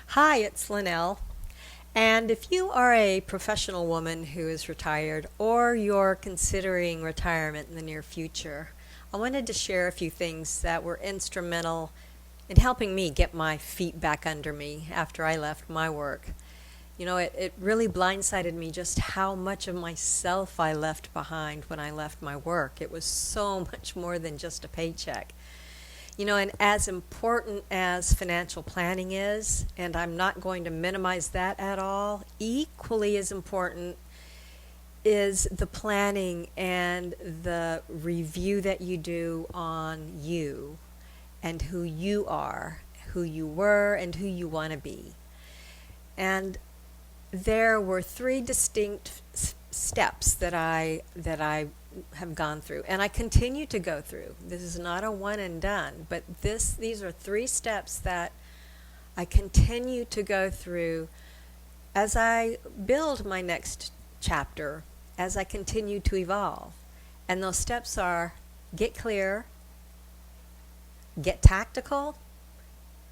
Hi, it's Linnell. And if you are a professional woman who is retired or you're considering retirement in the near future, I wanted to share a few things that were instrumental in helping me get my feet back under me after I left my work. It really blindsided me just how much of myself I left behind when I left my work. It was so much more than just a paycheck. And as important as financial planning is, and I'm not going to minimize that at all, equally as important is the planning and the review that you do on you and who you are, who you were, and who you want to be. And there were three distinct steps that I have gone through, and I continue to go through. This is not a one and done, but these are three steps that I continue to go through as I build my next chapter, as I continue to evolve. And those steps are: get clear, get tactical,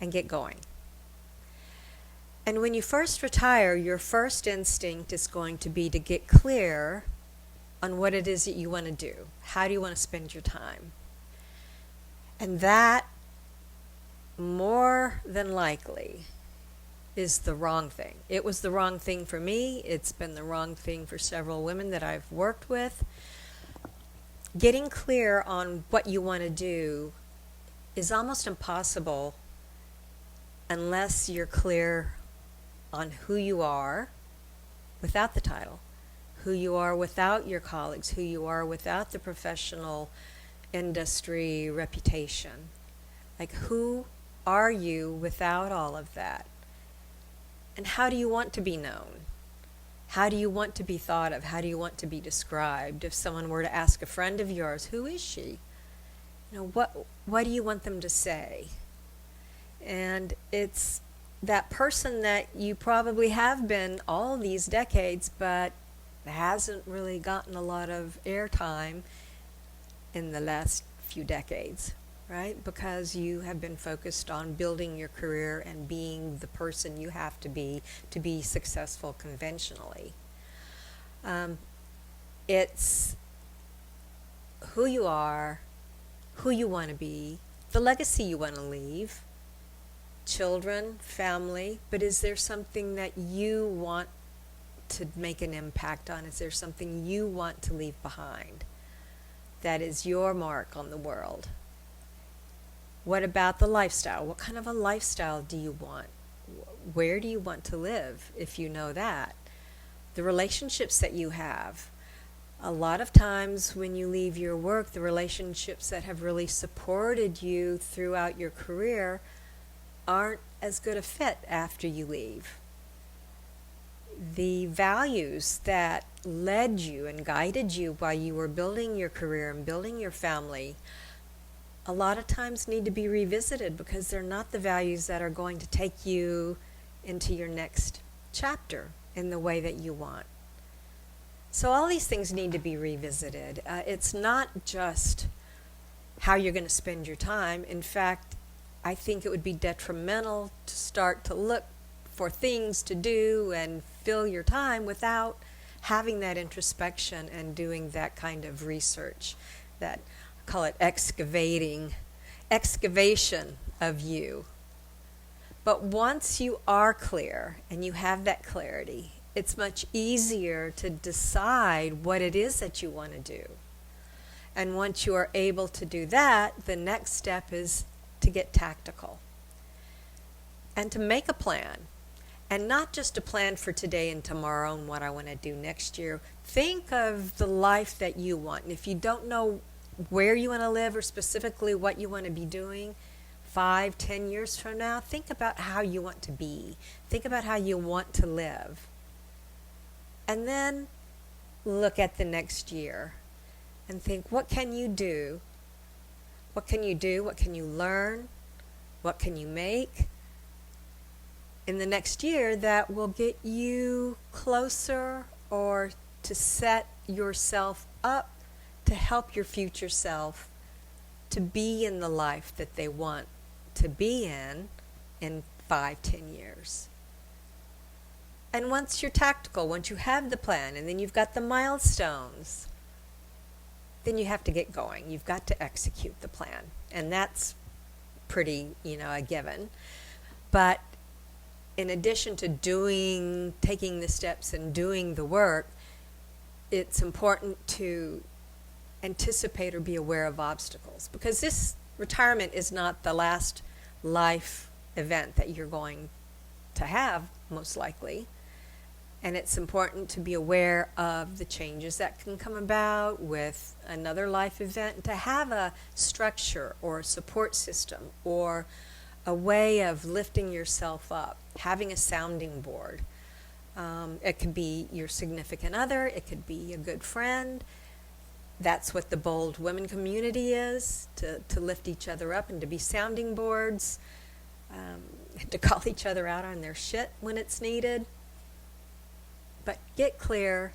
and get going. And when you first retire, your first instinct is going to be to get clear on what it is that you want to do. How do you want to spend your time? And that, more than likely, is the wrong thing. It was the wrong thing for me. It's been the wrong thing for several women that I've worked with. Getting clear on what you want to do is almost impossible unless you're clear on who you are without the title, who you are without your colleagues, who you are without the professional industry reputation. Like, who are you without all of that? And how do you want to be known? How do you want to be thought of? How do you want to be described? If someone were to ask a friend of yours, who is she? What do you want them to say? And it's that person that you probably have been all these decades, but hasn't really gotten a lot of airtime in the last few decades, right? Because you have been focused on building your career and being the person you have to be successful conventionally. It's who you are, who you want to be, the legacy you want to leave, children, family, but is there something that you want to make an impact on? Is there something you want to leave behind that is your mark on the world? What about the lifestyle? What kind of a lifestyle do you want? Where do you want to live, if you know that? The relationships that you have. A lot of times when you leave your work, the relationships that have really supported you throughout your career aren't as good a fit after you leave. The values that led you and guided you while you were building your career and building your family a lot of times need to be revisited, because they're not the values that are going to take you into your next chapter in the way that you want. So all these things need to be revisited. It's not just how you're going to spend your time. In fact, I think it would be detrimental to start to look for things to do and fill your time without having that introspection and doing that kind of research, that I call it excavation of you. But once you are clear and you have that clarity, it's much easier to decide what it is that you want to do. And once you are able to do that, the next step is to get tactical and to make a plan. And not just a plan for today and tomorrow and what I want to do next year. Think of the life that you want. And if you don't know where you want to live or specifically what you want to be doing 5, 10 years from now, think about how you want to be. Think about how you want to live. And then look at the next year and think, what can you do? What can you do? What can you learn? What can you make in the next year that will get you closer, or to set yourself up to help your future self to be in the life that they want to be in in 5, 10 years. And once you're tactical, once you have the plan and then you've got the milestones, then you have to get going. You've got to execute the plan. And that's pretty, a given. But in addition to taking the steps and doing the work, it's important to anticipate or be aware of obstacles, because this retirement is not the last life event that you're going to have, most likely. And it's important to be aware of the changes that can come about with another life event, and to have a structure or a support system or a way of lifting yourself up, having a sounding board. It could be your significant other, it could be a good friend. That's what the Bold Women community is, to lift each other up and to be sounding boards, to call each other out on their shit when it's needed. But get clear,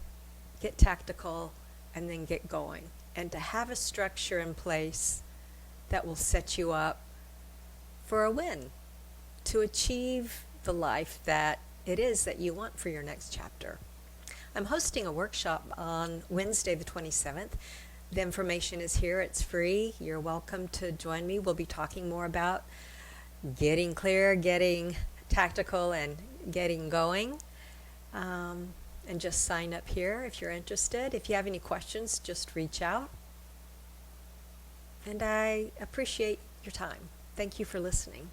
get tactical, and then get going. And to have a structure in place that will set you up for a win, to achieve the life that it is that you want for your next chapter. I'm hosting a workshop on Wednesday the 27th. The information is here. It's free. You're welcome to join me. We'll be talking more about getting clear, getting tactical, and getting going. And just sign up here if you're interested. If you have any questions, just reach out. And I appreciate your time. Thank you for listening.